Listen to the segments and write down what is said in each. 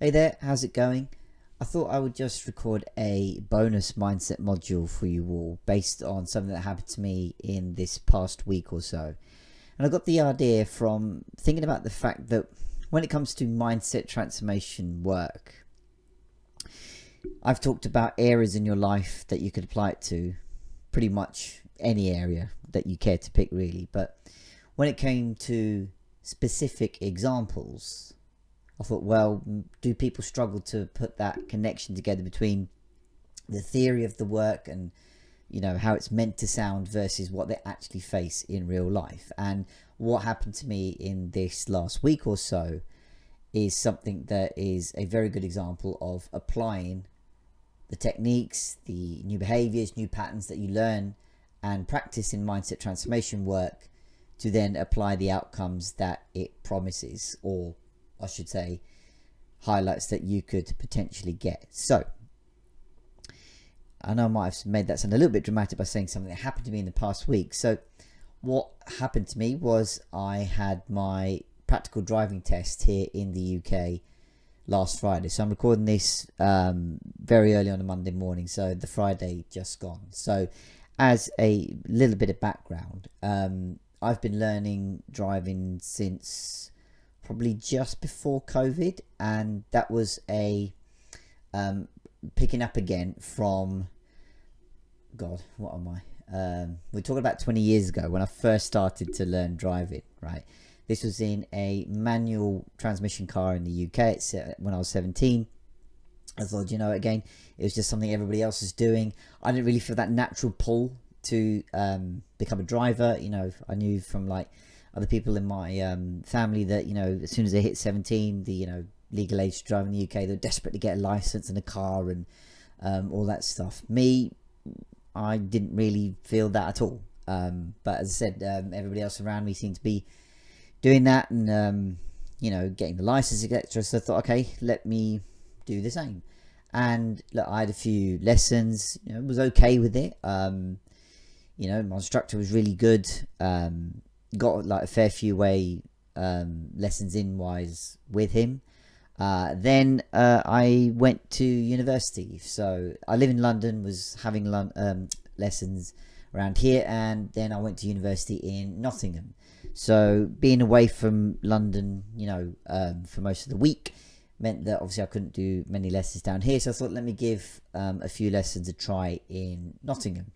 Hey there, how's it going? I thought I would just record a bonus mindset module for you all based on something that happened to me in this past week or so. And I got the idea from thinking about the fact that when it comes to mindset transformation work, I've talked about areas in your life that you could apply it to, pretty much any area that you care to pick really. But when it came to specific examples, I thought, well, do people struggle to put that connection together between the theory of the work and, you know, how it's meant to sound versus what they actually face in real life? And what happened to me in this last week or so is something that is a very good example of applying the techniques, the new behaviors, new patterns that you learn and practice in mindset transformation work to then apply the outcomes that it promises, or I should say, highlights that you could potentially get. So, I know I might have made that sound a little bit dramatic by saying something that happened to me in the past week. So, what happened to me was I had my practical driving test here in the UK last Friday. So, I'm recording this very early on a Monday morning. So, the Friday just gone. So, as a little bit of background, I've been learning driving since probably just before COVID, and that was a picking up again from, God, what am I? We're talking about 20 years ago when I first started to learn driving, right? This was in a manual transmission car in the UK. It's when I was 17. I thought, you know, again, it was just something everybody else is doing. I didn't really feel that natural pull to become a driver. You know, I knew from like other people in my family that, you know, as soon as they hit 17, the, you know, legal age to drive in the UK, they're desperate to get a license and a car and all that stuff. Me, I didn't really feel that at all. But as I said, everybody else around me seemed to be doing that and, you know, getting the license, etc. So I thought, okay, let me do the same. And look, I had a few lessons, you know, was okay with it. You know, my instructor was really good. Got like a fair few lessons in wise with him. Then I went to university. So I live in London, was having lessons around here, and then I went to university in Nottingham. So being away from London, you know, for most of the week meant that obviously I couldn't do many lessons down here. So I thought, let me give a few lessons a try in Nottingham.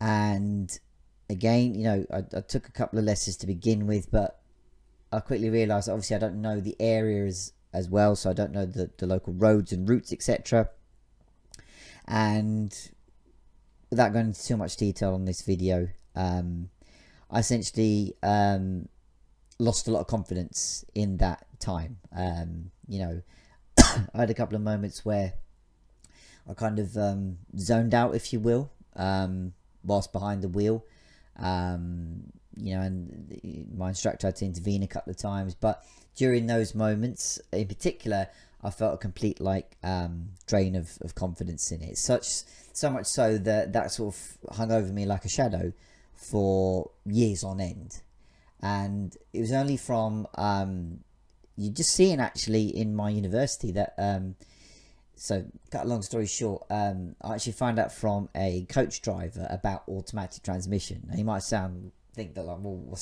And again, you know, I took a couple of lessons to begin with, but I quickly realised that obviously I don't know the areas as well, so I don't know the local roads and routes, etc. And without going into too much detail on this video, I essentially lost a lot of confidence in that time. You know, I had a couple of moments where I kind of zoned out, if you will, whilst behind the wheel. You know, and my instructor had to intervene a couple of times, but during those moments in particular, I felt a complete like drain of confidence in it. So much so that sort of hung over me like a shadow for years on end. And it was only from you just seeing actually in my university that so cut a long story short, I actually found out from a coach driver about automatic transmission. Now you might think that like, well,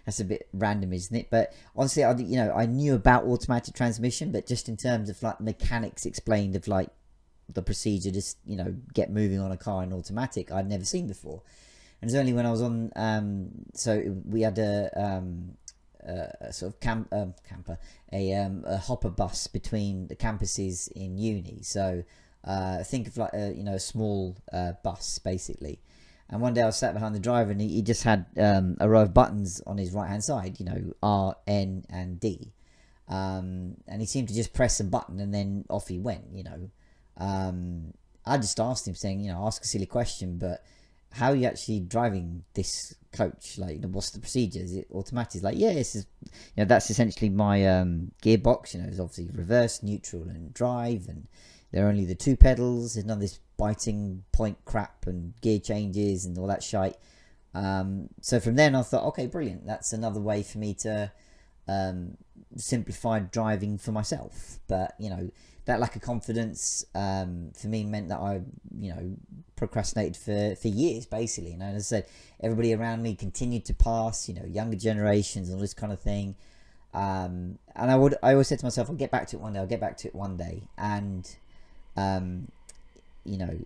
that's a bit random, isn't it? But honestly, I knew about automatic transmission, but just in terms of like mechanics explained of like the procedure, just, you know, get moving on a car in automatic, I'd never seen before. And it's only when I was on, so we had a sort of camper, a hopper bus between the campuses in uni. So think of like a small bus basically. And one day I was sat behind the driver, and he just had a row of buttons on his right hand side, you know, R, N, and D. And he seemed to just press a button, and then off he went. You know, I just asked him, saying, you know, ask a silly question, but how are you actually driving this coach? Like, you know, what's the procedure? Is it automatic? He's like, yeah, this is, you know, that's essentially my gearbox. You know, it's obviously reverse, neutral, and drive, and there are only the two pedals. There's none of this biting point crap and gear changes and all that shite. So from then I thought, okay, brilliant. That's another way for me to simplified driving for myself. But you know, that lack of confidence for me meant that I, you know, procrastinated for years basically. You know, and as I said, everybody around me continued to pass, you know, younger generations and all this kind of thing. And I always said to myself, I'll get back to it one day. I'll get back to it one day. And you know,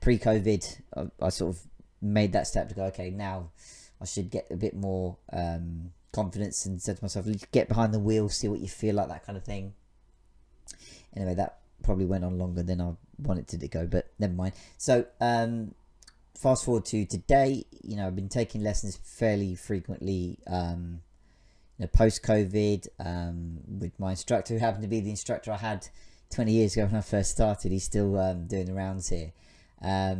pre-COVID, I sort of made that step to go, okay, now I should get a bit more confidence, and said to myself, get behind the wheel, see what you feel like, that kind of thing. Anyway, that probably went on longer than I wanted it to go, but never mind. So fast forward to today, you know, I've been taking lessons fairly frequently, you know, post-COVID, with my instructor, who happened to be the instructor I had 20 years ago when I first started. He's still doing the rounds here. As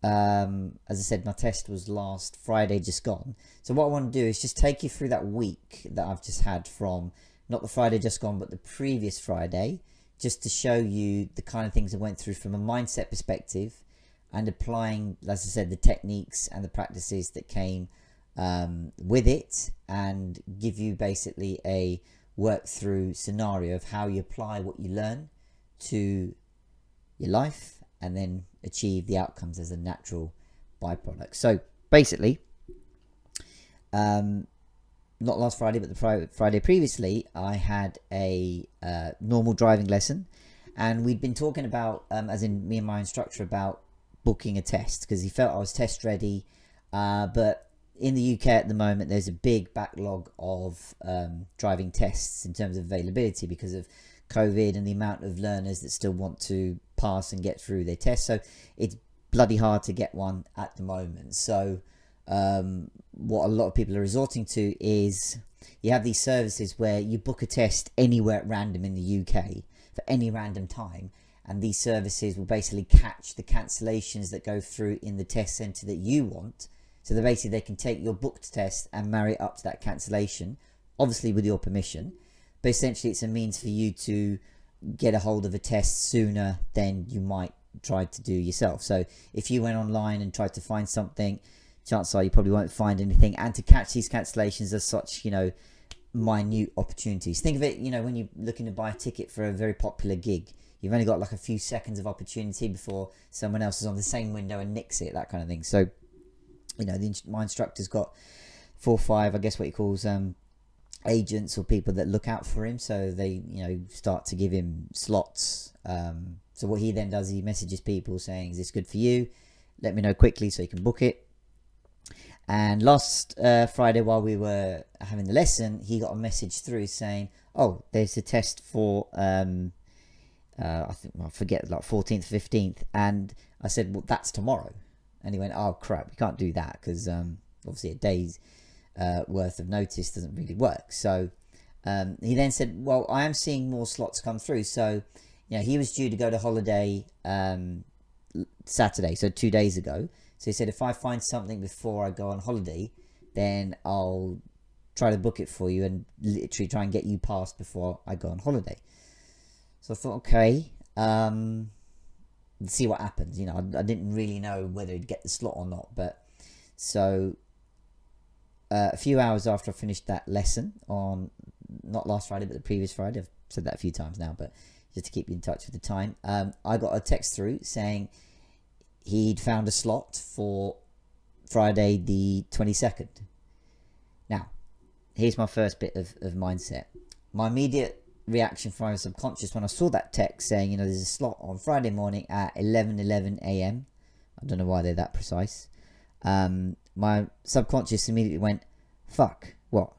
I said, my test was last Friday, just gone. So what I want to do is just take you through that week that I've just had, from not the Friday just gone, but the previous Friday, just to show you the kind of things I went through from a mindset perspective, and applying, as I said, the techniques and the practices that came with it, and give you basically a work through scenario of how you apply what you learn to your life, and then achieve the outcomes as a natural byproduct. So basically, not last Friday, but the Friday previously, I had a normal driving lesson, and we'd been talking about, as in me and my instructor, about booking a test, because he felt I was test ready, but in the UK at the moment, there's a big backlog of driving tests in terms of availability, because of COVID and the amount of learners that still want to pass and get through their tests. So it's bloody hard to get one at the moment. So what a lot of people are resorting to is, you have these services where you book a test anywhere at random in the UK for any random time, and these services will basically catch the cancellations that go through in the test centre that you want. So that basically they can take your booked test and marry it up to that cancellation, obviously with your permission. But essentially it's a means for you to get a hold of a test sooner than you might try to do yourself. So if you went online and tried to find something, chances are you probably won't find anything. And to catch these cancellations are such, you know, minute opportunities. Think of it, you know, when you're looking to buy a ticket for a very popular gig, you've only got like a few seconds of opportunity before someone else is on the same window and nicks it, that kind of thing. So, you know, my instructor's got 4 or 5, I guess what he calls agents or people that look out for him. So they, you know, start to give him slots. So what he then does, he messages people saying, is this good for you? Let me know quickly so you can book it. And last Friday, while we were having the lesson, he got a message through saying, oh, there's a test for, I think, I forget, like 14th, 15th. And I said, well, that's tomorrow. And he went, oh, crap, we can't do that, because obviously a day's worth of notice doesn't really work. So he then said, well, I am seeing more slots come through. So, you know, he was due to go to holiday Saturday, so 2 days ago. So he said, if I find something before I go on holiday, then I'll try to book it for you and literally try and get you passed before I go on holiday. So I thought, okay, see what happens. You know, I didn't really know whether he'd get the slot or not. But so a few hours after I finished that lesson on, not last Friday, but the previous Friday, I've said that a few times now, but just to keep you in touch with the time, I got a text through saying he'd found a slot for Friday the 22nd. Now, here's my first bit of mindset. My immediate reaction from my subconscious when I saw that text saying, you know, there's a slot on Friday morning at 11:11 a.m. I don't know why they're that precise. My subconscious immediately went, fuck, what?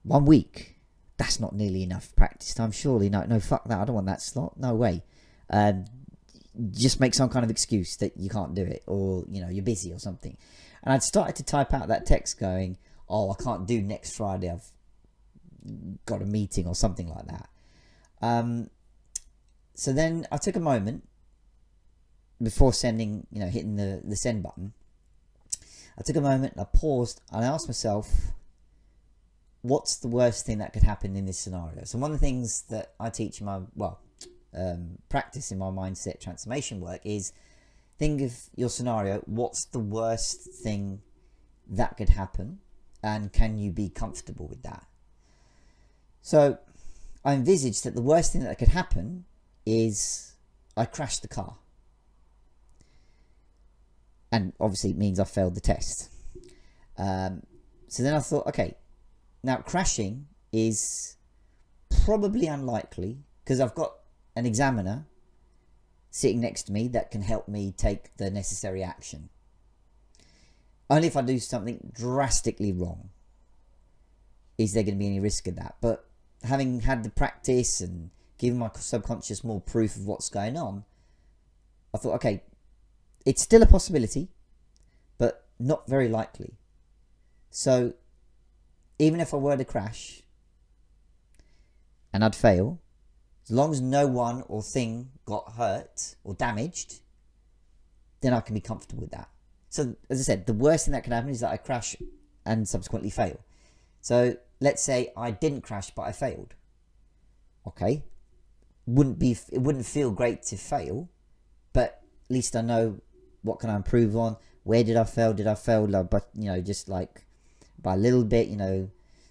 1 week? That's not nearly enough practice time, surely. No, fuck that. I don't want that slot. No way. Just make some kind of excuse that you can't do it, or, you know, you're busy or something. And I'd started to type out that text going, oh, I can't do next Friday, I've got a meeting or something like that. So then I took a moment before sending, you know, hitting the send button. I took a moment and I paused and I asked myself, what's the worst thing that could happen in this scenario? So one of the things that I teach in my, practice in my mindset transformation work is, think of your scenario. What's the worst thing that could happen, and can you be comfortable with that? So I envisaged that the worst thing that could happen is I crashed the car. And obviously it means I failed the test. So then I thought, okay, now crashing is probably unlikely because I've got an examiner sitting next to me that can help me take the necessary action. Only if I do something drastically wrong is there going to be any risk of that. But having had the practice and giving my subconscious more proof of what's going on, I thought, okay, it's still a possibility, but not very likely. So even if I were to crash and I'd fail, as long as no one or thing got hurt or damaged, then I can be comfortable with that. So as I said, the worst thing that can happen is that I crash and subsequently fail. So let's say I didn't crash but I failed. Okay, it wouldn't feel great to fail, but at least I know what can I improve on. Where did I fail? Did I fail? But just like by a little bit,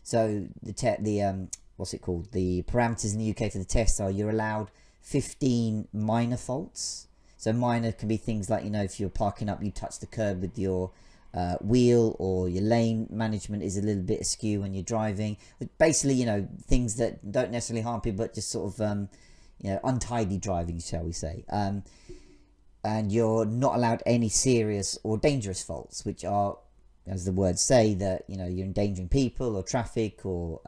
So the what's it called? The parameters in the UK for the test are you're allowed 15 minor faults. So minor can be things like, if you're parking up, you touch the curb with your wheel, or your lane management is a little bit askew when you're driving. But basically, things that don't necessarily harm people, but just sort of, untidy driving, shall we say. And you're not allowed any serious or dangerous faults, which are, as the words say, that, you're endangering people or traffic or,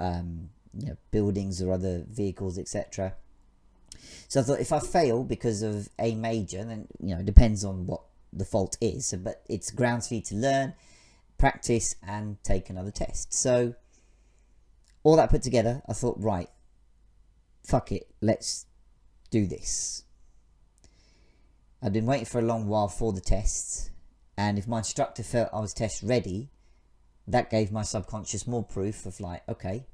buildings or other vehicles, etc. So I thought if I fail because of a major, then, it depends on what the fault is. So, but it's grounds for you to learn, practice, and take another test. So all that put together, I thought, right, fuck it, let's do this. I'd been waiting for a long while for the tests, and if my instructor felt I was test ready, that gave my subconscious more proof of like, okay,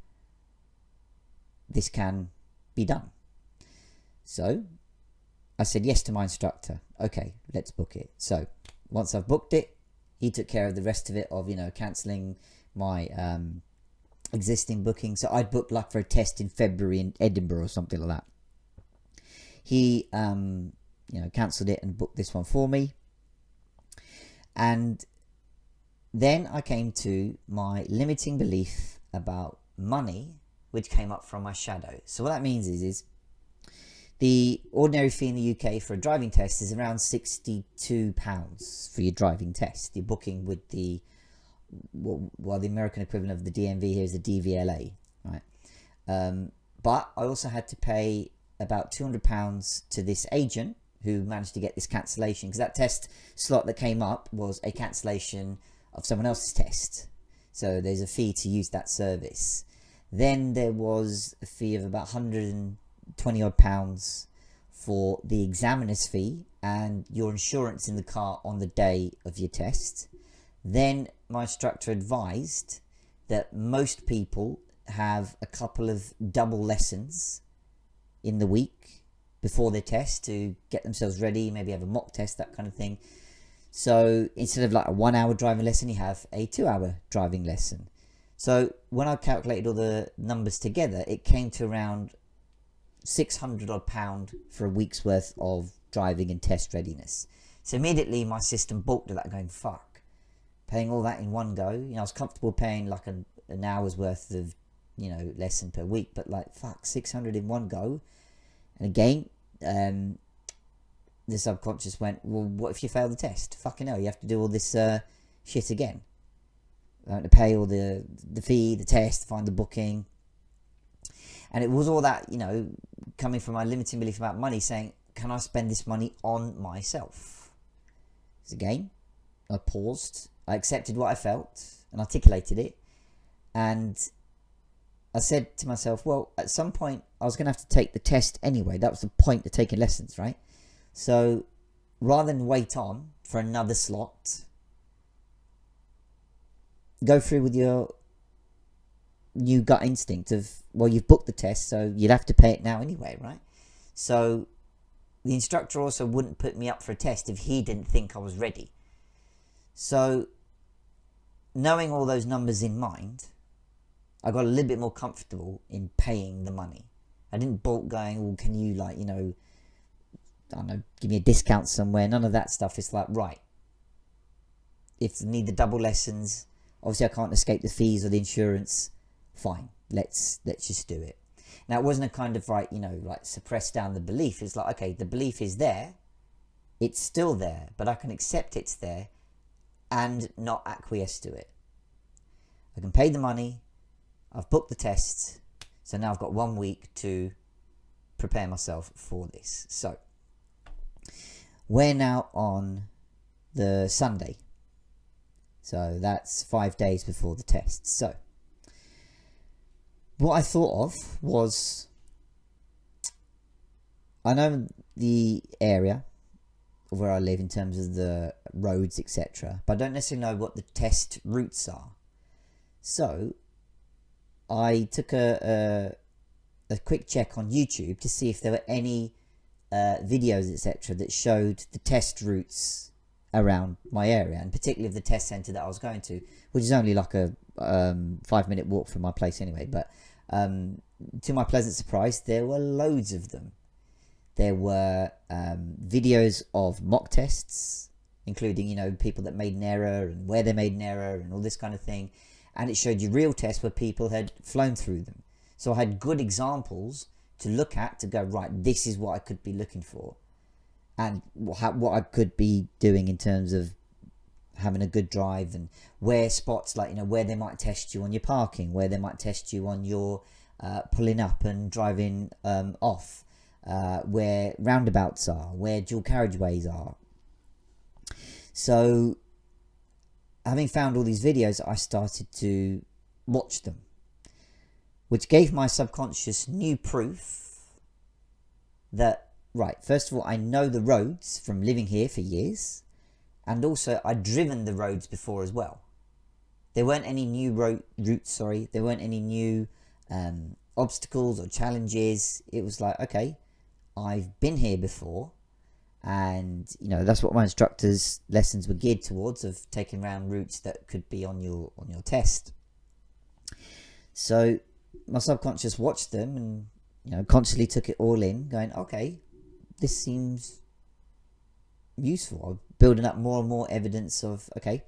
this can be done. So I said yes to my instructor. Okay, let's book it. So once I've booked it, he took care of the rest of it, of cancelling my existing booking. So I'd booked like for a test in February in Edinburgh or something like that. He cancelled it and booked this one for me. And then I came to my limiting belief about money, which came up from my shadow. So what that means is the ordinary fee in the UK for a driving test is around £62 for your driving test. You're booking with the American equivalent of the DMV here is the DVLA, right? But I also had to pay about £200 to this agent who managed to get this cancellation, because that test slot that came up was a cancellation of someone else's test. So there's a fee to use that service. Then there was a fee of about £120 odd for the examiner's fee and your insurance in the car on the day of your test. Then my instructor advised that most people have a couple of double lessons in the week before their test to get themselves ready, maybe have a mock test, that kind of thing. So instead of like a 1 hour driving lesson, you have a 2 hour driving lesson. So when I calculated all the numbers together, it came to around £600 odd for a week's worth of driving and test readiness. So immediately my system balked at that, going, fuck, paying all that in one go. I was comfortable paying like an hour's worth of, lesson per week, but like, fuck, 600 in one go. And again, the subconscious went, well, what if you fail the test? Fucking hell, you have to do all this shit again. I have to pay all the fee, the test, find the booking. And it was all that, coming from my limiting belief about money, saying, can I spend this money on myself? So again, I paused, I accepted what I felt and articulated it. And I said to myself, well, at some point I was going to have to take the test anyway. That was the point of taking lessons, right? So rather than wait on for another slot, go through with your new gut instinct of, well, you've booked the test, so you'd have to pay it now anyway, right? So the instructor also wouldn't put me up for a test if he didn't think I was ready. So knowing all those numbers in mind, I got a little bit more comfortable in paying the money. I didn't balk going, well, can you, like, you know, I don't know, give me a discount somewhere. None of that stuff. It's like, right, if you need the double lessons, obviously I can't escape the fees or the insurance, fine, let's just do it. Now, it wasn't a kind of, right, you know, like suppress down the belief. It's like, okay, the belief is there, it's still there, but I can accept it's there and not acquiesce to it. I can pay the money, I've booked the tests, so now I've got 1 week to prepare myself for this. So we're now on the Sunday, so that's 5 days before the test. So what I thought of was, I know the area of where I live in terms of the roads, etc., but I don't necessarily know what the test routes are. So I took a quick check on YouTube to see if there were any videos, etc., that showed the test routes around my area, and particularly of the test centre that I was going to, which is only like a 5-minute walk from my place anyway. But to my pleasant surprise, there were loads of them. There were videos of mock tests, including, you know, people that made an error and where they made an error and all this kind of thing. And it showed you real tests where people had flown through them. So I had good examples to look at to go, right, this is what I could be looking for. And what I could be doing in terms of having a good drive, and where spots, like, you know, where they might test you on your parking, where they might test you on your pulling up and driving off, where roundabouts are, where dual carriageways are. So having found all these videos, I started to watch them, which gave my subconscious new proof that, right, first of all, I know the roads from living here for years, and also I'd driven the roads before as well. There weren't any new routes, there weren't any new obstacles or challenges. It was like, okay, I've been here before, and, you know, that's what my instructor's lessons were geared towards, of taking around routes that could be on your test. So my subconscious watched them and, you know, constantly took it all in, going, okay, this seems useful. I'm building up more and more evidence of, okay,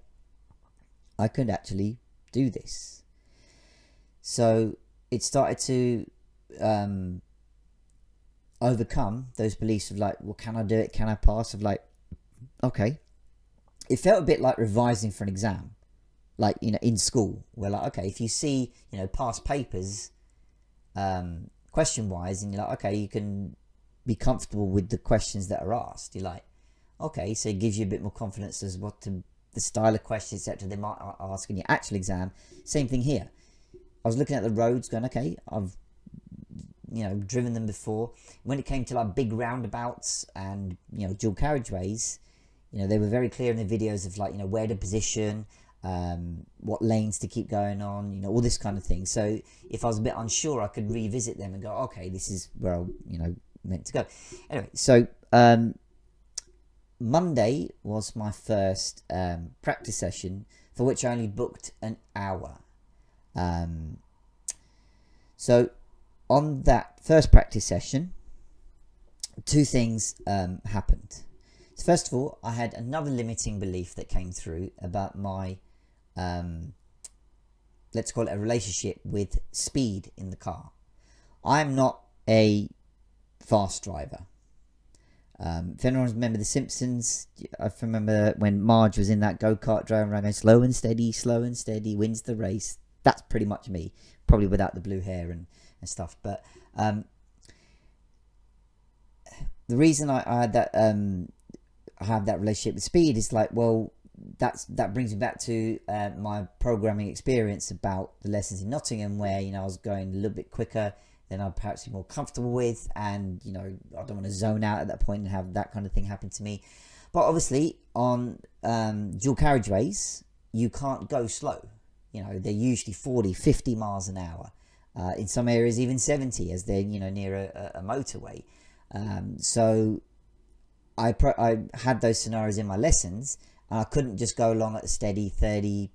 I could actually do this. So it started to overcome those beliefs of, like, well, can I do it? Can I pass? Of like, okay. It felt a bit like revising for an exam, like, you know, in school, where, like, okay, if you see, you know, past papers question wise, and you're like, okay, you can be comfortable with the questions that are asked, you're like, okay, so it gives you a bit more confidence as what to the style of questions, etc., they might ask in your actual exam. Same thing here. I was looking at the roads going, okay, I've, you know, driven them before. When it came to, like, big roundabouts and, you know, dual carriageways, you know, they were very clear in the videos of, like, you know, where to position, what lanes to keep going on, you know, all this kind of thing. So if I was a bit unsure, I could revisit them and go, okay, this is where I, you know, meant to go. Anyway, so Monday was my first practice session, for which I only booked an hour. So on that first practice session, two things happened. So first of all, I had another limiting belief that came through about my, let's call it a relationship with speed in the car. I'm not a fast driver. If anyone remember the Simpsons, I remember when Marge was in that go-kart driving around going slow and steady, wins the race. That's pretty much me, probably without the blue hair and stuff. But the reason I had that I have that relationship with speed is like, well, that brings me back to my programming experience about the lessons in Nottingham, where, you know, I was going a little bit quicker than I'd perhaps be more comfortable with, and, you know, I don't want to zone out at that point and have that kind of thing happen to me. But obviously on dual carriageways, you can't go slow. You know, they're usually 40, 50 miles an hour. In some areas even 70, as they're, you know, near a motorway. So I had those scenarios in my lessons, and I couldn't just go along at a steady 30,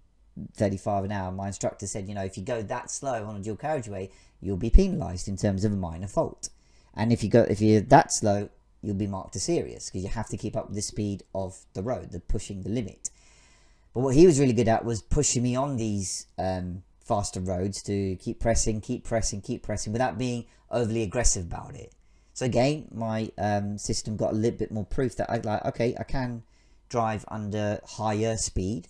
35 an hour, my instructor said, you know, if you go that slow on a dual carriageway, you'll be penalised in terms of a minor fault. And if you're that slow, you'll be marked as serious, because you have to keep up with the speed of the road, the pushing the limit. But what he was really good at was pushing me on these faster roads to keep pressing without being overly aggressive about it. So again, my system got a little bit more proof that I can drive under higher speed,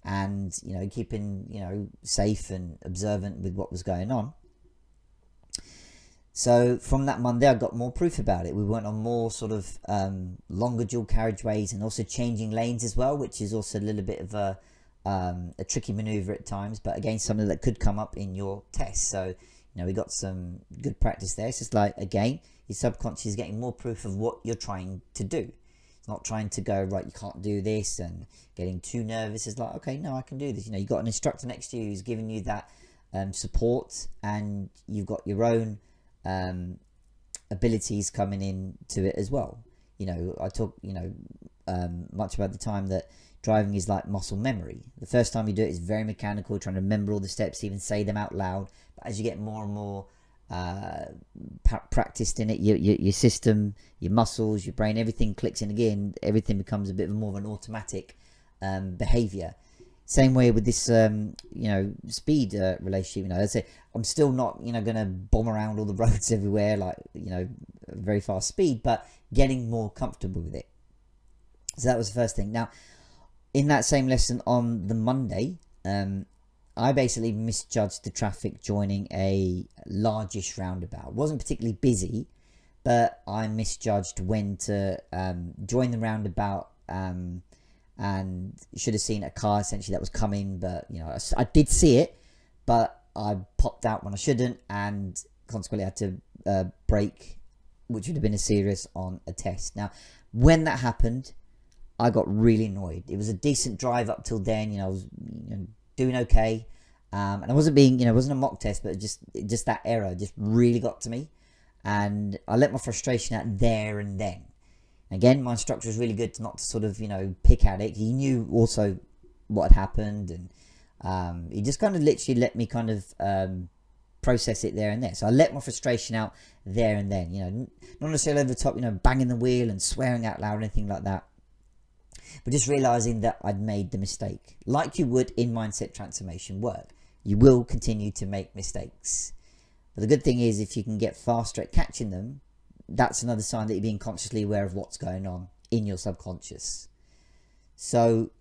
and, you know, keeping, you know, safe and observant with what was going on. So from that Monday, I got more proof about it. We went on more sort of longer dual carriageways, and also changing lanes as well, which is also a little bit of a tricky maneuver at times, but again, something that could come up in your test. So, you know, we got some good practice there. It's just like, again, your subconscious is getting more proof of what you're trying to do. It's not trying to go, right, you can't do this, and getting too nervous. It's like, okay, no, I can do this. You know, you've got an instructor next to you who's giving you that support, and you've got your own abilities coming into it as well. You know, I talk, you know, much about the time that driving is like muscle memory. The first time you do it is very mechanical, trying to remember all the steps, even say them out loud. But as you get more and more practiced in it, your system, your muscles, your brain, everything clicks in again. Everything becomes a bit more of an automatic behavior. Same way with this, you know, speed relationship. You know, I'd say I'm still not, you know, going to bomb around all the roads everywhere, like, you know, very fast speed, but getting more comfortable with it. So that was the first thing. Now, in that same lesson on the Monday, I basically misjudged the traffic joining a largish roundabout. It wasn't particularly busy, but I misjudged when to join the roundabout, and should have seen a car essentially that was coming, but, you know, I did see it, but I popped out when I shouldn't, and consequently I had to brake, which would have been a serious on a test. Now, when that happened, I got really annoyed. It was a decent drive up till then, you know, I was, you know, doing okay, and I wasn't being, you know, it wasn't a mock test, but just that error just really got to me, and I let my frustration out there and then. Again, my instructor was really good not to sort of, you know, pick at it. He knew also what had happened, and he just kind of literally let me kind of process it there and there. So I let my frustration out there and then, you know, not necessarily over the top, you know, banging the wheel and swearing out loud or anything like that, but just realizing that I'd made the mistake. Like you would in mindset transformation work, you will continue to make mistakes. But the good thing is, if you can get faster at catching them, that's another sign that you're being consciously aware of what's going on in your subconscious. So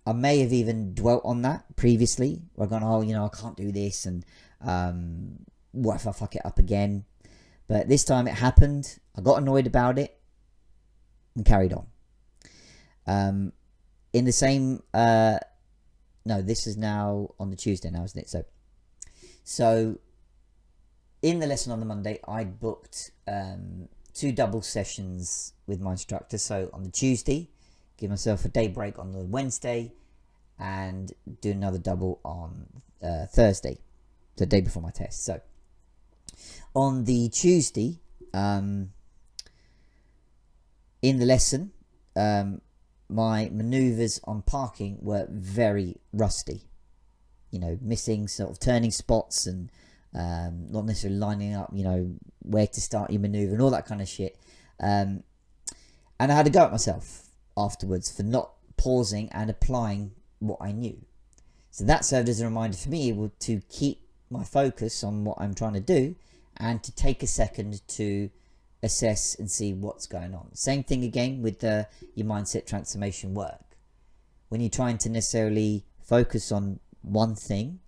I may have even dwelt on that previously, where I've gone, oh, you know, I can't do this, and what if I fuck it up again? But this time it happened. I got annoyed about it and carried on. In the same, no, this is now on the Tuesday now, isn't it? So in the lesson on the Monday, I booked 2 double sessions with my instructor. So on the Tuesday, give myself a day break on the Wednesday, and do another double on Thursday, the day before my test. So on the Tuesday, in the lesson, my maneuvers on parking were very rusty. You know, missing sort of turning spots, and not necessarily lining up, you know, where to start your maneuver and all that kind of shit. And I had to go at myself afterwards for not pausing and applying what I knew. So that served as a reminder for me to keep my focus on what I'm trying to do, and to take a second to assess and see what's going on. Same thing again with your mindset transformation work. When you're trying to necessarily focus on one thing,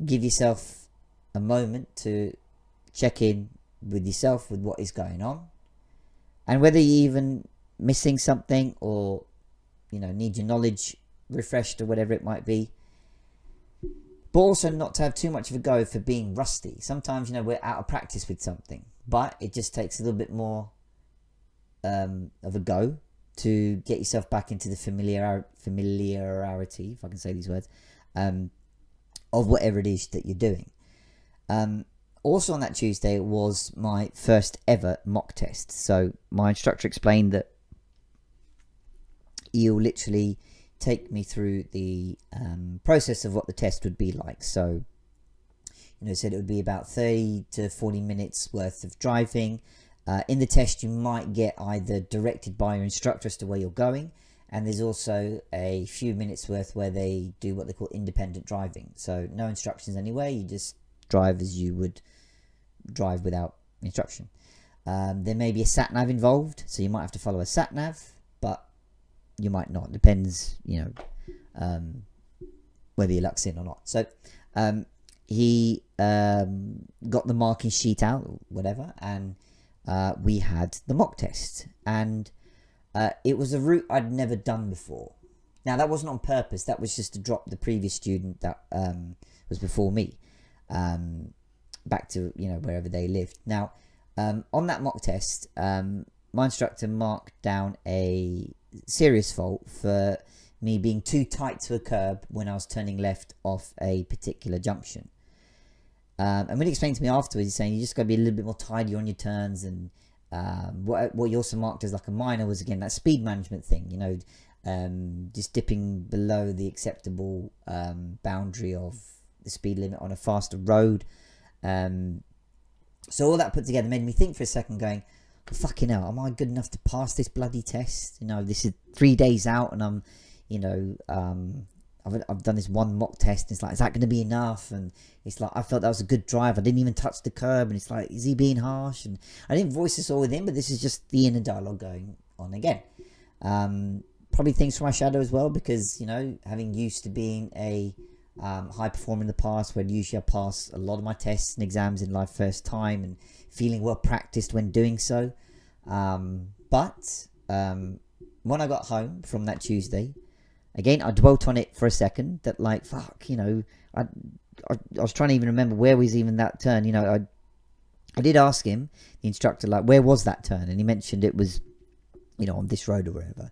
give yourself a moment to check in with yourself, with what is going on, and whether you're even missing something, or, you know, need your knowledge refreshed or whatever it might be. But also not to have too much of a go for being rusty. Sometimes, you know, we're out of practice with something, but it just takes a little bit more of a go to get yourself back into the familiarity, if I can say these words, of whatever it is that you're doing. Also on that Tuesday was my first ever mock test. So my instructor explained that you'll literally take me through the process of what the test would be like. So, you know, said it would be about 30 to 40 minutes worth of driving. In the test, you might get either directed by your instructor as to where you're going, and there's also a few minutes worth where they do what they call independent driving. So no instructions anywhere, you just drive as you would drive without instruction. There may be a sat nav involved, so you might have to follow a sat nav, but you might not. Depends, you know, whether your luck's in or not. So he got the marking sheet out, or whatever, and we had the mock test, and it was a route I'd never done before. Now, that wasn't on purpose. That was just to drop the previous student that was before me back to, you know, wherever they lived. Now, on that mock test, my instructor marked down a serious fault for me being too tight to a curb when I was turning left off a particular junction. And when he explained to me afterwards, he's saying you just got to be a little bit more tidy on your turns, and what he also marked as like a minor was, again, that speed management thing, you know, just dipping below the acceptable boundary of the speed limit on a faster road. So all that put together made me think for a second, going, fucking hell, am I good enough to pass this bloody test? You know, this is 3 days out, and I'm, you know, I've done this one mock test, and it's like, is that going to be enough? And it's like, I felt that was a good drive. I didn't even touch the curb, and it's like, is he being harsh? And I didn't voice this all with him, but this is just the inner dialogue going on again. Probably things from my shadow as well, because, you know, having used to being a high performer in the past, where usually I pass a lot of my tests and exams in life first time, and feeling well practiced when doing so. But when I got home from that Tuesday, again, I dwelt on it for a second, that like, fuck, you know, I was trying to even remember where was even that turn. You know, I did ask him, the instructor, like, where was that turn? And he mentioned it was, you know, on this road or wherever.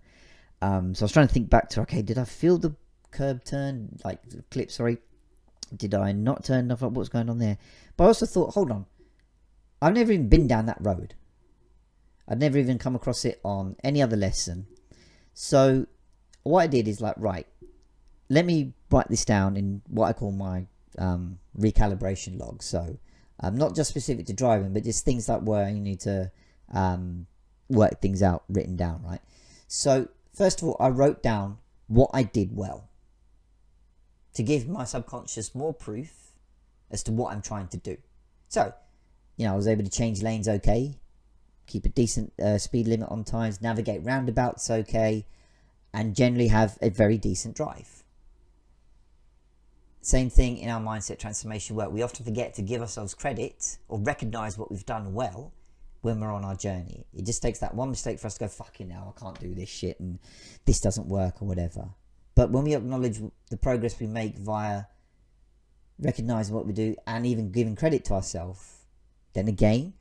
So I was trying to think back to, okay, did I feel the curb turn, like clip, sorry? Did I not turn enough up? What's going on there? But I also thought, hold on, I've never even been down that road. I'd never even come across it on any other lesson. So what I did is like, right, let me write this down in what I call my recalibration log. So not just specific to driving, but just things like where you need to work things out written down, right? So first of all, I wrote down what I did well, to give my subconscious more proof as to what I'm trying to do. So, you know, I was able to change lanes okay, keep a decent speed limit on times, navigate roundabouts okay, and generally have a very decent drive. Same thing in our mindset transformation work. We often forget to give ourselves credit or recognize what we've done well when we're on our journey. It just takes that one mistake for us to go, fucking hell, I can't do this shit, and this doesn't work or whatever. But when we acknowledge the progress we make via recognizing what we do and even giving credit to ourselves, then again,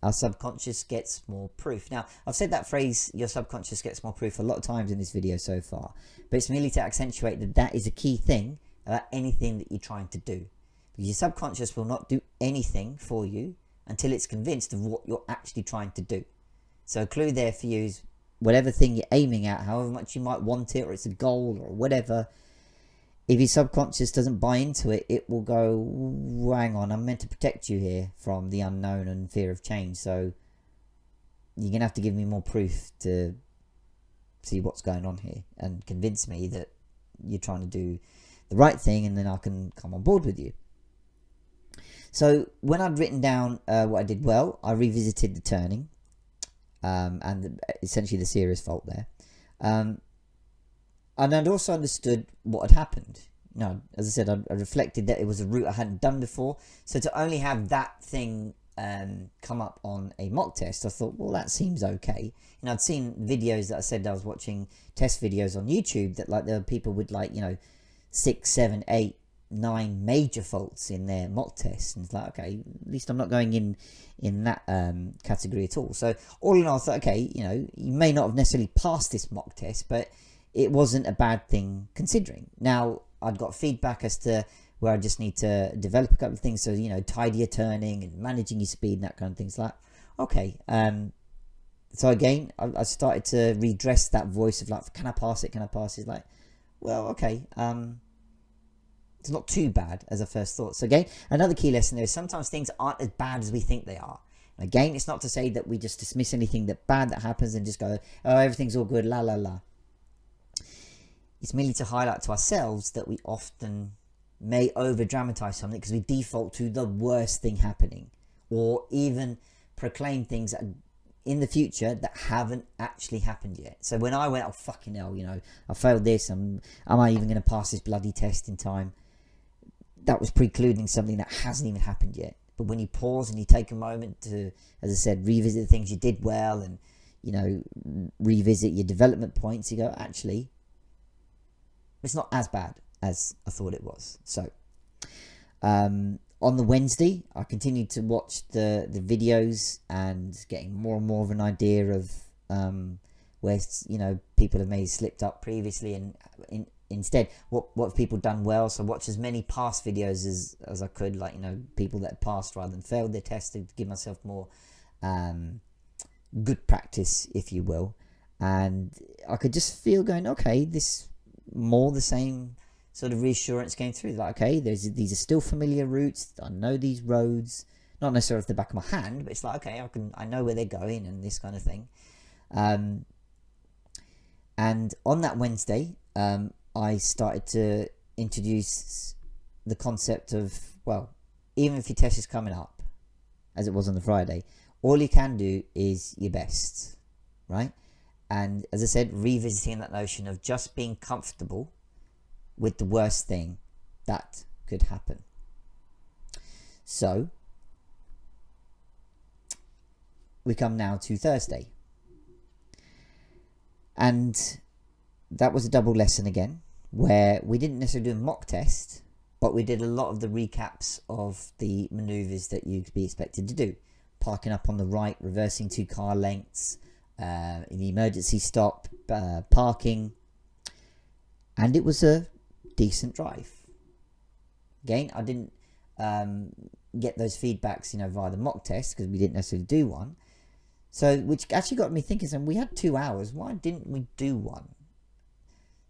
our subconscious gets more proof. Now, I've said that phrase, your subconscious gets more proof, a lot of times in this video so far, but it's merely to accentuate that that is a key thing about anything that you're trying to do. Because your subconscious will not do anything for you until it's convinced of what you're actually trying to do. So a clue there for you is, whatever thing you're aiming at, however much you might want it, or it's a goal or whatever, if your subconscious doesn't buy into it, it will go, hang on, I'm meant to protect you here from the unknown and fear of change. So you're going to have to give me more proof to see what's going on here and convince me that you're trying to do the right thing, and then I can come on board with you. So when I'd written down what I did well, I revisited the turning. And essentially the serious fault there. And I'd also understood what had happened. You know, as I said, I reflected that it was a route I hadn't done before. So to only have that thing come up on a mock test, I thought, well, that seems okay. And I'd seen videos that I said I was watching test videos on YouTube that, like, there were people with, like, you know, 6, 7, 8, 9 major faults in their mock tests, and it's like, okay, at least I'm not going in that category at all. So all in all, I thought, okay, you know, you may not have necessarily passed this mock test, but it wasn't a bad thing considering. Now I'd got feedback as to where I just need to develop a couple of things, so, you know, tidier turning and managing your speed and that kind of things. Like, okay, so again, I started to redress that voice of like, can I pass it, can I pass it? Like, well, okay, it's not too bad as I first thought. So again, another key lesson there is sometimes things aren't as bad as we think they are. Again, it's not to say that we just dismiss anything that bad that happens and just go, oh, everything's all good, la la la. It's merely to highlight to ourselves that we often may over dramatize something because we default to the worst thing happening, or even proclaim things that in the future that haven't actually happened yet. So when I went, oh fucking hell, you know, I failed this, am I even going to pass this bloody test in time? That was precluding something that hasn't even happened yet. But when you pause and you take a moment to, as I said, revisit the things you did well, and, you know, revisit your development points, you go, actually, it's not as bad as I thought it was. So on the Wednesday, I continued to watch the videos and getting more and more of an idea of where, you know, people have maybe slipped up previously, and instead what have people done well. So watch as many past videos as I could, like, you know, people that passed rather than failed their test, to give myself more good practice, if you will. And I could just feel going, okay, this more the same sort of reassurance came through, like, okay, these are still familiar routes, I know these roads, not necessarily off the back of my hand, but it's like, okay, I know where they're going and this kind of thing. And on that Wednesday, I started to introduce the concept of, well, even if your test is coming up, as it was on the Friday, all you can do is your best, right? And as I said, revisiting that notion of just being comfortable with the worst thing that could happen. So we come now to Thursday, and that was a double lesson again, where we didn't necessarily do a mock test, but we did a lot of the recaps of the maneuvers that you could be expected to do. Parking up on the right, reversing 2 car lengths, in the emergency stop, parking, and it was a decent drive. Again, I didn't get those feedbacks, you know, via the mock test, because we didn't necessarily do one. So, which actually got me thinking, so we had 2 hours, why didn't we do one?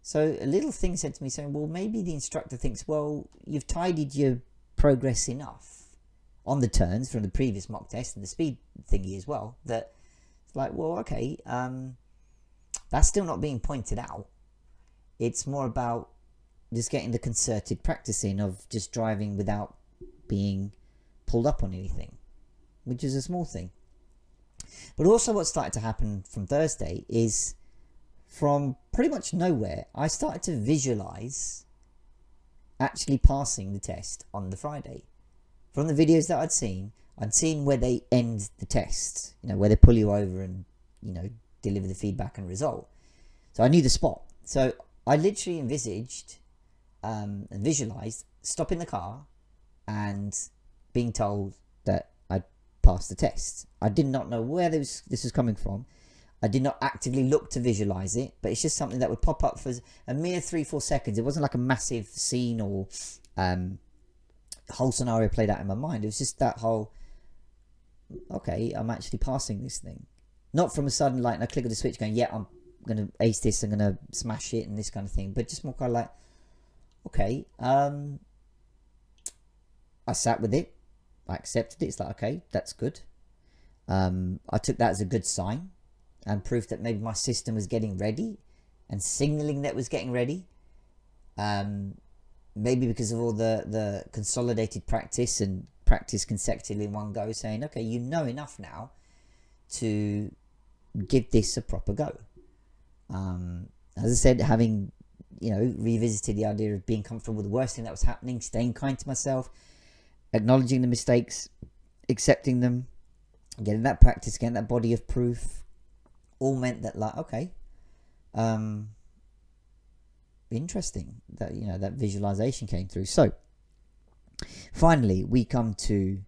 So a little thing said to me saying, well, maybe the instructor thinks, well, you've tidied your progress enough on the turns from the previous mock test and the speed thingy as well, that it's like, well, okay, that's still not being pointed out. It's more about just getting the concerted practice in of just driving without being pulled up on anything, which is a small thing. But also what started to happen from Thursday is, from pretty much nowhere, I started to visualize actually passing the test on the Friday. From the videos that I'd seen where they end the test, you know, where they pull you over and, you know, deliver the feedback and result. So I knew the spot. So I literally envisaged and visualized stopping the car and being told that I'd passed the test. I did not know where this was coming from. I did not actively look to visualize it, but it's just something that would pop up for a mere 3-4 seconds. It wasn't like a massive scene or whole scenario played out in my mind. It was just that whole, okay, I'm actually passing this thing. Not from a sudden, like, I click on the switch going, yeah, I'm going to ace this, I'm going to smash it and this kind of thing. But just more kind of like, okay, I sat with it. I accepted it. It's like, okay, that's good. I took that as a good sign and proof that maybe my system was getting ready and signaling that it was getting ready. Maybe because of all the consolidated practice and practice consecutively in one go, saying, okay, you know enough now to give this a proper go. As I said, having, you know, revisited the idea of being comfortable with the worst thing that was happening, staying kind to myself, acknowledging the mistakes, accepting them, getting that practice, getting that body of proof, all meant that, like, okay, interesting that, you know, that visualization came through. So finally we come to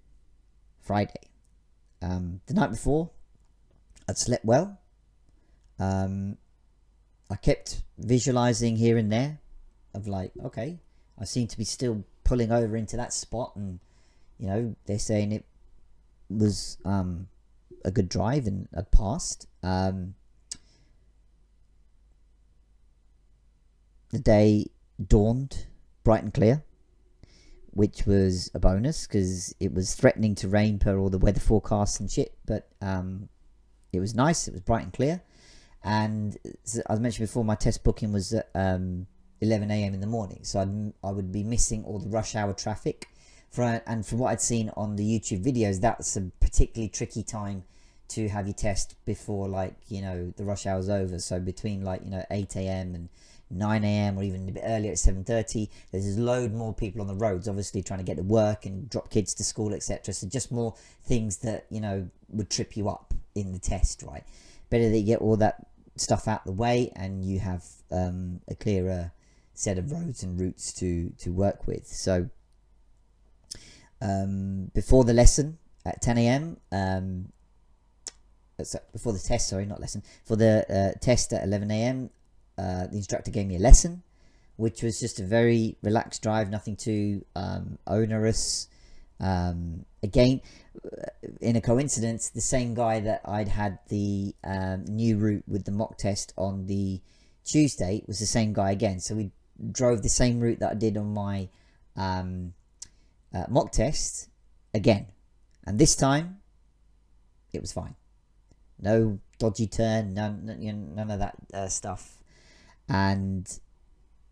Friday. The night before I'd slept well. I kept visualizing here and there of, like, okay, I seem to be still pulling over into that spot, and, you know, they're saying it was a good drive and I'd passed. the day dawned bright and clear, which was a bonus because it was threatening to rain per all the weather forecasts and shit. But it was nice. It was bright and clear. And as I mentioned before, my test booking was at 11 a.m. in the morning. So I would be missing all the rush hour traffic. And from what I'd seen on the YouTube videos, that's a particularly tricky time to have your test before, like, you know, the rush hour's over. So between, like, you know, 8 a.m. and 9 a.m. or even a bit earlier at 7:30, there's a load more people on the roads, obviously trying to get to work and drop kids to school, etc. So just more things that, you know, would trip you up in the test, right? Better that you get all that stuff out the way and you have a clearer set of roads and routes to work with. So before the lesson at 10 a.m. Before the test, sorry, not lesson. For the test at 11 a.m., the instructor gave me a lesson, which was just a very relaxed drive, nothing too onerous. Again, in a coincidence, the same guy that I'd had the new route with the mock test on the Tuesday was the same guy again. So we drove the same route that I did on my mock test again. And this time, it was fine. No dodgy turn, none of that stuff. And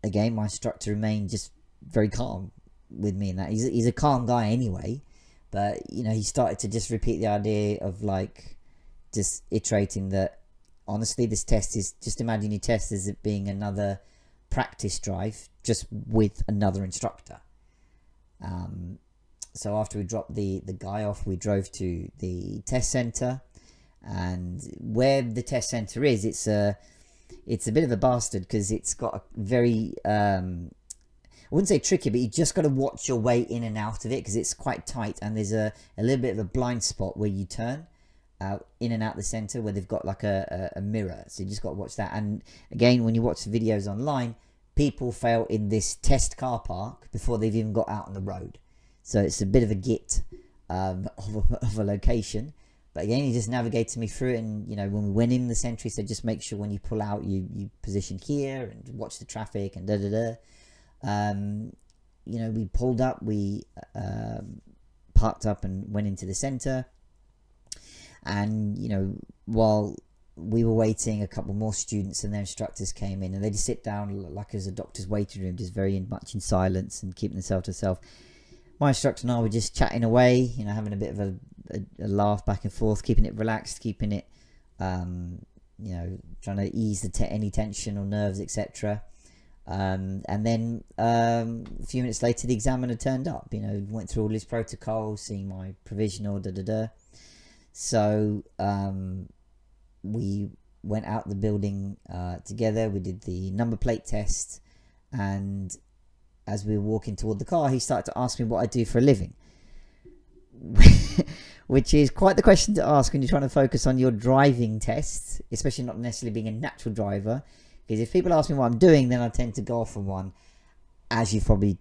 again, my instructor remained just very calm with me in that. He's a calm guy anyway, but you know, he started to just repeat the idea of, like, just iterating that honestly, this test is, just imagine your test as it being another practice drive just with another instructor. So after we dropped the guy off, we drove to the test center. And where the test center is, it's a bit of a bastard because it's got a very I wouldn't say tricky, but you just got to watch your way in and out of it because it's quite tight, and there's a little bit of a blind spot where you turn in and out the center where they've got like a mirror, so you just got to watch that. And again, when you watch the videos online, people fail in this test car park before they've even got out on the road, so it's a bit of a git of a location. But again, he just navigated me through it, and you know, when we went in the centre, he said just make sure when you pull out, you position here and watch the traffic and you know, we pulled up, we parked up and went into the centre, and you know, while we were waiting, a couple more students and their instructors came in, and they just sit down like as a doctor's waiting room, just very much in silence and keeping themselves to themselves. My instructor and I were just chatting away, you know, having a bit of a laugh back and forth, keeping it relaxed, keeping it, you know, trying to ease any tension or nerves, etc. And then a few minutes later, the examiner turned up. You know, went through all his protocols, seeing my provisional, So we went out the building together. We did the number plate test, and as we were walking toward the car, he started to ask me what I do for a living. Which is quite the question to ask when you're trying to focus on your driving tests, especially not necessarily being a natural driver. Because if people ask me what I'm doing, then I tend to go off on one, as you've probably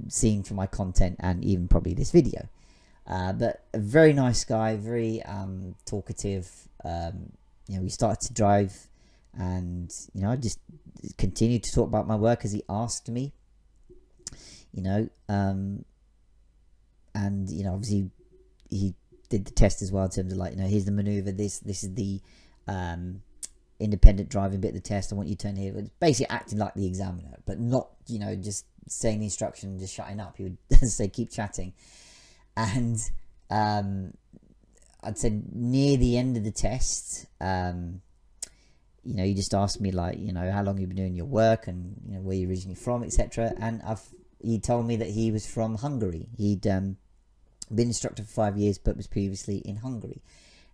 seen from my content and even probably this video. But a very nice guy, very talkative. You know, we started to drive, and you know, I just continued to talk about my work as he asked me. You know, and you know, obviously he did the test as well in terms of, like, you know, here's the maneuver, this is the independent driving bit of the test, I want you to turn here. It's basically acting like the examiner, but not, you know, just saying the instruction and just shutting up. He would say keep chatting. And I'd say near the end of the test, you know, he just asked me, like, you know, how long you've been doing your work and, you know, where you're originally from, etc. And he told me that he was from Hungary. He'd been instructor for 5 years, but was previously in Hungary.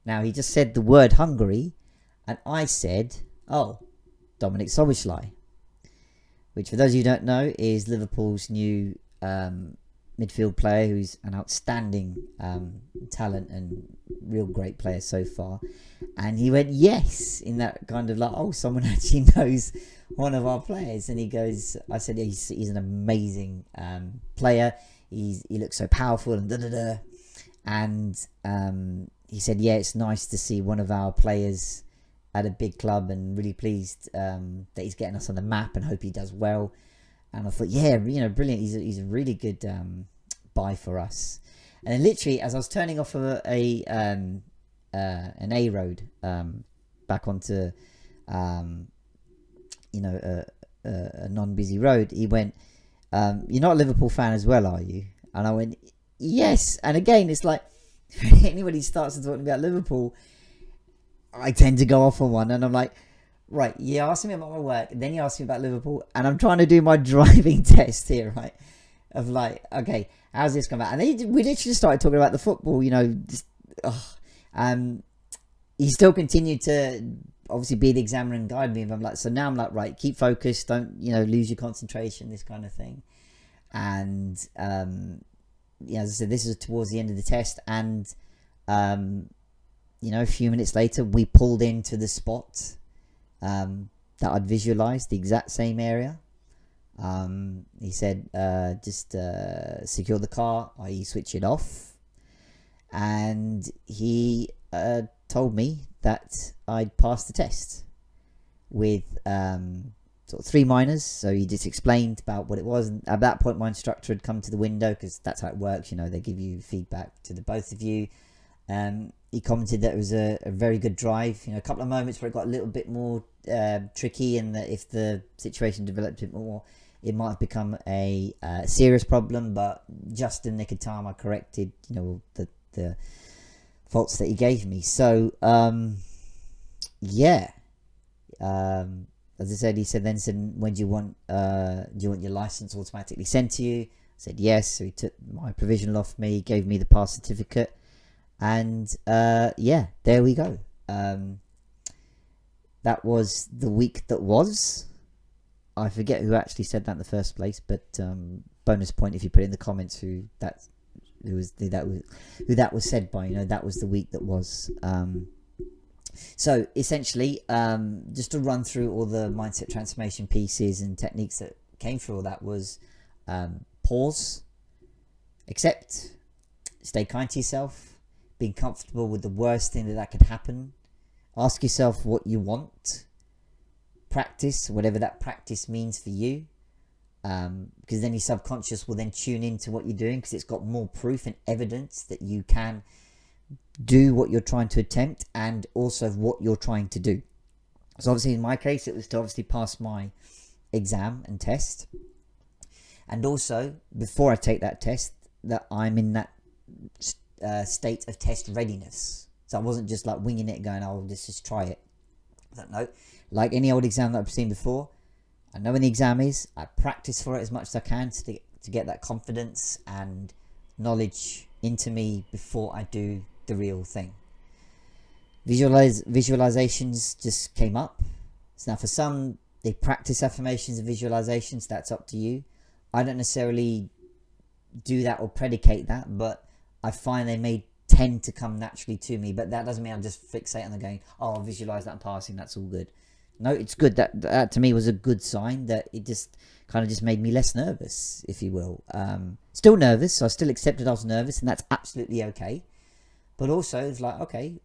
Now, he just said the word Hungary, and I said, oh, Dominik Szoboszlai, which, for those of you who don't know, is Liverpool's new midfield player, who's an outstanding talent and real great player so far. And he went, yes, in that kind of like, oh, someone actually knows one of our players. And he goes, I said, yeah, he's an amazing player. He looks so powerful and And he said, yeah, it's nice to see one of our players at a big club, and really pleased that he's getting us on the map, and hope he does well. And I thought, yeah, brilliant. He's a really good buy for us. And then literally, as I was turning off an A road back onto a non-busy road, he went, "You're not a Liverpool fan as well, are you?" And I went, "Yes." And again, it's like, anybody starts to talk about Liverpool, I tend to go off on one, and I'm like, right, you asked me about my work, and then you asked me about Liverpool, and I'm trying to do my driving test here, right? Of like, okay, how's this come out? And we literally just started talking about the football, he still continued to obviously be the examiner and guide me. And I'm like, so now I'm like, right, keep focused, don't, lose your concentration, this kind of thing. And, as I said, this is towards the end of the test, and, a few minutes later, we pulled into the spot that I'd visualized, the exact same area. He said, just secure the car, i.e. switch it off. And he told me that I'd passed the test with sort of 3 minors. So he just explained about what it was. And at that point, my instructor had come to the window, because that's how it works. They give you feedback to the both of you. He commented that it was a very good drive. A couple of moments where it got a little bit more tricky, and that if the situation developed a bit more, it might have become a serious problem. But just in the nick of time, I corrected, the faults that he gave me. So, as I said, he said, when do you want your license automatically sent to you? I said yes. So he took my provisional off me, gave me the pass certificate. And there we go. That was the week that was. I forget who actually said that in the first place, but bonus point if you put in the comments who that was said by. That was the week that was. So essentially, just to run through all the mindset transformation pieces and techniques that came through all that was pause, accept, stay kind to yourself, being comfortable with the worst thing that could happen. Ask yourself what you want. Practice whatever that practice means for you, because then your subconscious will then tune into what you're doing, because it's got more proof and evidence that you can do what you're trying to attempt, and also what you're trying to do. So obviously in my case, it was to obviously pass my exam and test, and also before I take that test, that I'm in that state of test readiness. So I wasn't just like winging it, going, "Oh, let's just try it." I don't know. Like any old exam that I've seen before, I know when the exam is. I practice for it as much as I can to get that confidence and knowledge into me before I do the real thing. Visualizations just came up. So now for some, they practice affirmations and visualizations. That's up to you. I don't necessarily do that or predicate that, but I find they may tend to come naturally to me. But that doesn't mean I'm just fixate on them going, "Oh, I'll visualize that and passing, that's all good." No, it's good. That to me was a good sign, that it just kind of just made me less nervous, if you will. Still nervous, so I still accepted I was nervous, and that's absolutely okay. But also it's like, okay,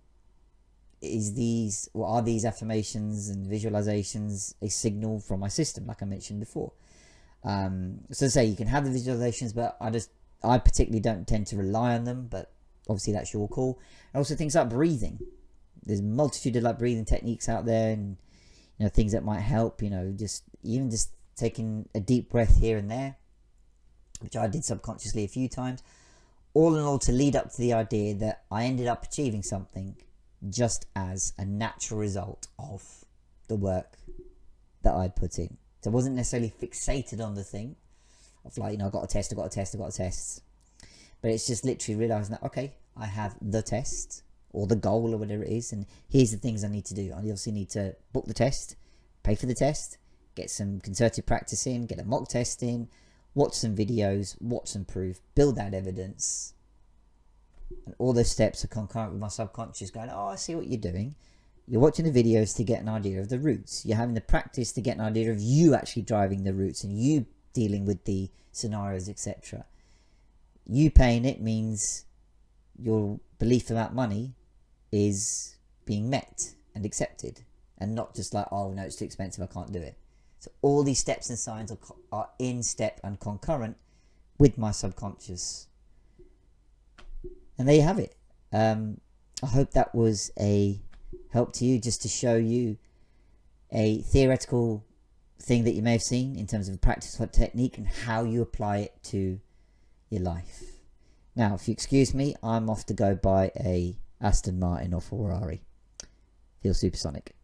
are these affirmations and visualizations a signal from my system, like I mentioned before? So say you can have the visualizations, but I particularly don't tend to rely on them, but obviously that's your call. And also things like breathing. There's a multitude of like breathing techniques out there, and things that might help, just taking a deep breath here and there, which I did subconsciously a few times. All in all, to lead up to the idea that I ended up achieving something just as a natural result of the work that I'd put in. So I wasn't necessarily fixated on the thing of like, I got a test. But it's just literally realizing that, okay, I have the test or the goal or whatever it is, and here's the things I need to do. I obviously need to book the test, pay for the test, get some concerted practice in, get a mock test in, watch some videos, watch some proof, build that evidence. And all those steps are concurrent with my subconscious going, "Oh, I see what you're doing." You're watching the videos to get an idea of the routes. You're having the practice to get an idea of you actually driving the routes and you dealing with the scenarios, etc. You paying it means your belief about money is being met and accepted. and not just like, oh no, it's too expensive, I can't do it. So all these steps and signs are in step and concurrent with my subconscious. And there you have it. I hope that was a help to you, just to show you a theoretical thing that you may have seen in terms of a practical technique and how you apply it to your life. Now, if you excuse me, I'm off to go buy a Aston Martin or Ferrari. Feel supersonic.